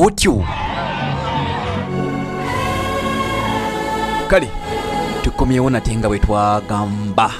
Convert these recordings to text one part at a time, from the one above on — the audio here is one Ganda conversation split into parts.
otyo kale tukomyewo nate nga bwe twagamba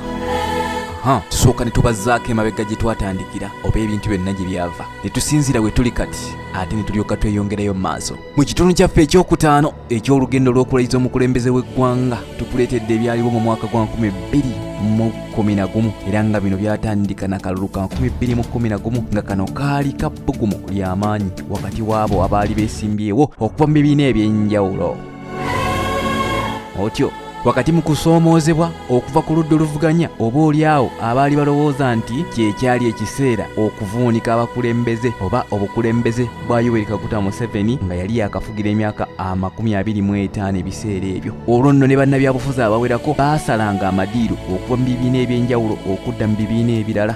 tusooka ne tubazaako emabega gye twatandikira oba ebintu byonna gye byava ne tusinzira we tuli kati ate ne tulyoka tweyongerayo mu maaso mu kitundu kyaffe ekyokutaano eky'olugendo lw'okulayiza omukulembeze w'eggwanga tukuleetedde ebyaliwo mu mwaka gwa 2011 era nga bino byatandika na kalulu ka 2011 nga kano kaali kabbugumu ly'amaanyi wakati w'abo abaali beesimbyewo okuva mu bibiina ebyenjawulo otyo wakati mu kusoomoozebwa okuva ku ludda oluvuganya oba oliawo abaali balowooza nti kyekyali ekiseera okuvuunika abakulembeze oba obukulembeze bwa Yoweri Kaguta Museveni nga yali yakafugira emyaka 25 ebiseera ebyo. Olwo nno ne bannabyabufuzi abawerako baasalanga amadiiro okuva mu bibiina ebyenjawulo okudda mu bibiina ebirala.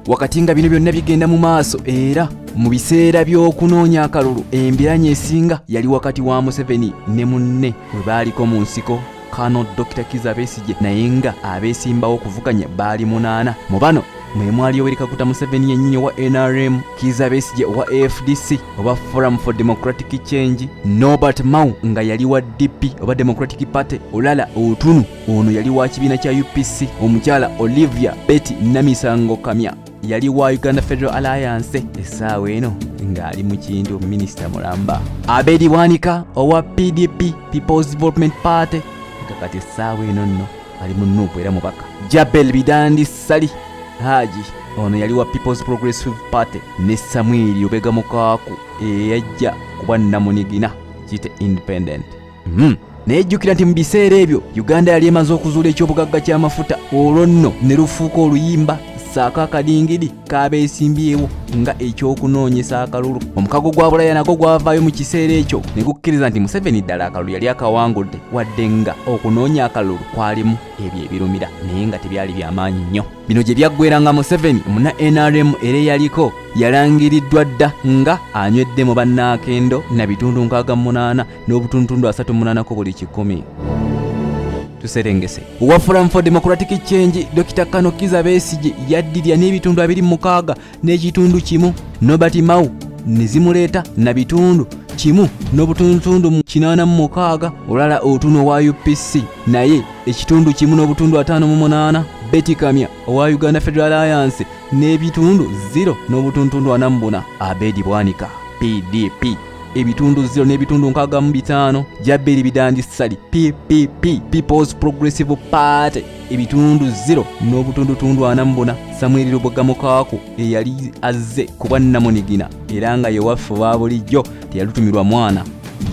Wakati nga bino byonna bigenda mu maaso era mu biseera by'okunoonya akalulu embiranye esinga yali wakati wa Museveni ne munne we baaliko mu nsiko Kano Dr. Kizza Besigye naye nga abeesimbawo okuvuganya baali 8. Mu bano mwe mwali Yoweri Kaguta Museveni yennyini owa NRM, Kizza Besigye owa AFDC oba Forum for Democratic Change, Norbert Mao nga yali wa DP oba Democratic Party, Olala Otunu ono yali wa kibiina kya UPC, omukyala Olivia Betty Namisango Kamya yali wa Uganda Federal Alliance essaawa eno ng'ali mu Kintu Minisita Mulamba, Abedi Bwanika owa PDP People's Development Party kati essaawa eno nno ali mu Nuupu era mubaka, Jabel Bidandi Sali Haji ono yali wa People's Progressive Party ne Samuel Obega Mukaaku eyajja kuba Namunigina kiyite Independent. Nejjukira nti mu biseera ebyo Uganda yali emaze okuzuula ekyobugagga ky'amafuta olwo nno ne lufuuka oluyimba saako akadingidi kabeesimbyewo nga ekyokunoonyesa akalulu. Omukago gwa Bulaya nagwo gwavaayo mu kiseera ekyo ne gukkiriza nti Museveni ddala akalulu yali akawangudde wadde nga okunoonya akalulu kwalimu ebyo ebirumira naye nga tebyali byamaanyi nnyo. Bino gye byaggweranga Museveni muna NRM era yaliko yalangiriddwa dda nga anywedde mu bannaakendo na bitundu 68 n'obutuntundu 38 ku buli 100. Tuserengese owa Forum for Democratic Change Dr. Kano Kizza Besigye yaddirya n'ebitundu 26 n'ekitundu kimu. Norbert Mao ne zimuleeta na bitundu kimu n'obutuntundu 86. Olala Otuno wa UPC naye ekitundu kimu n'obutundu 58. Betty Kamya owa Uganda Federal Alliance n'ebitundu 0 n'obutuntundu 44. Abedi Bwanika PDP ebitundu 0 n'ebitundu 65. Jaberi Bidandi Sali PPP People's Progressive Party ebitundu 0 n'obutundu 44. Samuel Obega Mukaaku eyali azze kuba Namunigina era nga yewaffe wa bulijjo teyalutumirwa mwana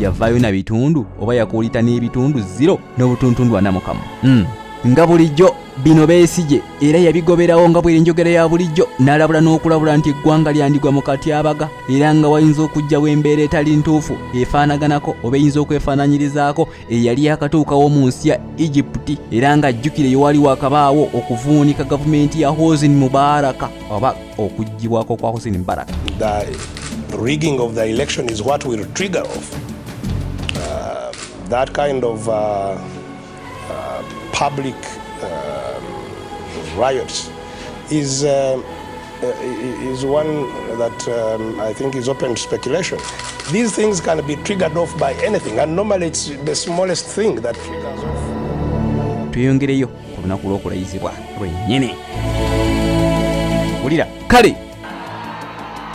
yavaayo na bitundu oba yakuulita n'ebitundu 0 n'obutuntundu 44. Nga bulijjo bino Besigye era yabigoberawo nga bweri njogera ya bulijjo n'alabula n'okulabula nti eggwanga lyandigwa mu katyabaga era nga wayinza okujjawo embeera etali ntuufu efaanaganako oba eyinza okwefaananyirizaako eyali yakatuukawo mu nsi ya Egypt era nga ajjukire yewaliwo akabaawo okuvuunika gavumenti ya Hosni Mubarak oba okuggyibwako kwa Hosni Mubarak. The rigging of the election is what will trigger off that kind of public riots is one that I think is open to speculation. These things can be triggered off by anything, and normally it's the smallest thing that triggers off. Tuyongereyo ku lunaku lw'okulayizibwa lwennyini. Wulira kale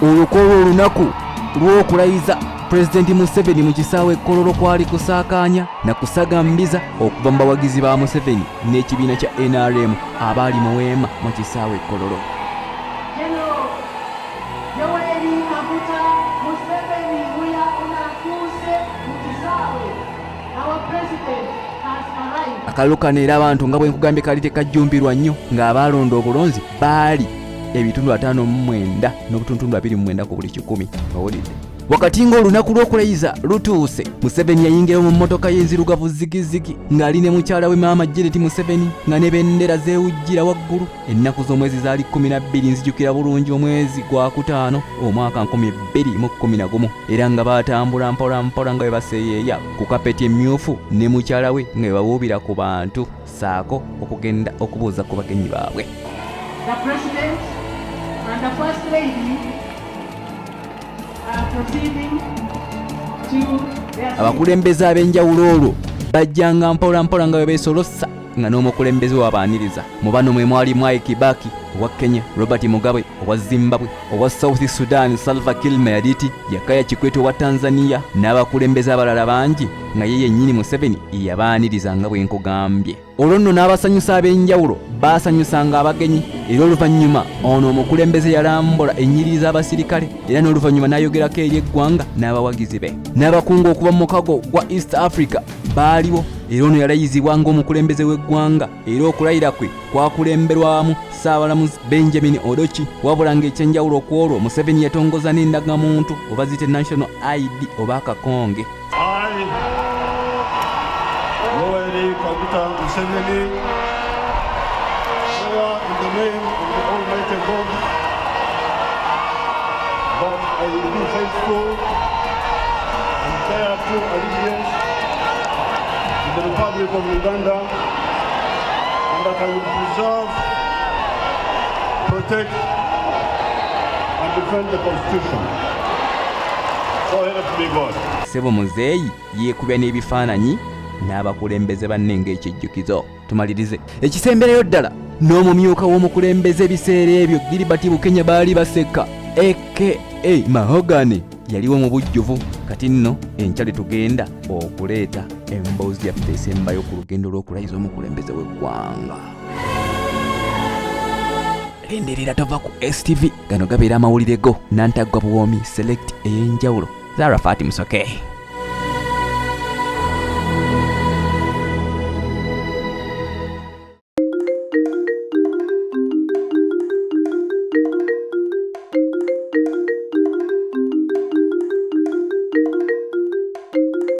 olukolo olunaku lw'okulayiza Pulezidenti Museveni mu kisaawe Kololo kwali kusaakaanya na kusagambiza okuva mu bawagizi ba Museveni n'ekibiina kya NRM abaali mu weema mu kisaawe Kololo. Akalulu kano era abantu nga bwe nkugambye kali tekajjumbirwa nnyo ng'abaalonda obulonzi baali ebitundu 59 n'obutuntundu 29 ku buli 100. Owulidde wakati ng'olunaku lw'okulayiza lutuuse Museveni yayingira mu mmotoka y'enzirugavu zigizigi ng'ali ne mukyala we maama Janet Museveni nga ne bendera zeewujjira waggulu. Ennaku z'omwezi zaali 12 nzijukira bulungi omwezi gwa Kutaano omwaka 2011 era nga baatambula mpola mpola nga bwe baseeyeeya ku kapeti emmyufu ne mukyala we nga bwe bawuubira ku bantu saako okugenda okubuuza ku bagenyi baabwe. The President and the First Lady are proceeding abakulembeze ab'enjawulo olwo bajjanga mpolampola nga bwe beesolossa nga n'omukulembeze w'abaaniriza. mu bano mwe mwali Mwai Kibaki owa Kenya, Robert Mugabe owa Zimbabwe, owa South Sudan Salva Kiir Mayardit, Jakaya Kikwete owa Tanzania n'abakulembeze abalala bangi nga ye yennyini Museveni yabaaniriza nga bwe nkugambye. olwo nno n'abasanyusa ab'enjawulo baasanyusanga abagenyi, era oluvannyuma ono omukulembeze yalambula ennyiriri z'abasirikale era n'oluvannyuma n'ayogerako eri eggwanga n'abawagizi be. n'abakungu okuva mu mukago gwa East Africa baaliwo, era ono yalayizibwa ng'omukulembeze w'eggwanga era okulayira kwe kwakulemberwamu Ssaabalamuzi Benjamin Odochi. wabula ng'ekyenjawulo ku olwo Museveni yatongoza n'endagamuntu oba zite National ID oba akakonge. Yoweri Kaguta Museveni, swear in the name of the Almighty God that I will be faithful and bear true allegiance to the Republic of Uganda, and that I will preserve, protect, and defend the Constitution. So help me God. Ssebo Muzeeyi yeekubya n'ebifaananyi n'abakulembeze banne ng'ekijjukizo. Tumalirize ekisemberayo ddala n'omumyuka w'omukulembeze ebiseera ebyo Gilbert Bukenya baali baseka aka Mahogany yaliwo mu bujjuvu. kati nno enkyale tugenda okuleeta emboozi yaffe esembayo ku lugendo lw'okulayiza omukulembeze w'eggwanga. Lenderera tova ku STV, gano gabeera amawulire go Nantaggwa Buwoomi Select ey'enjawulo. Zara Fati Musoke.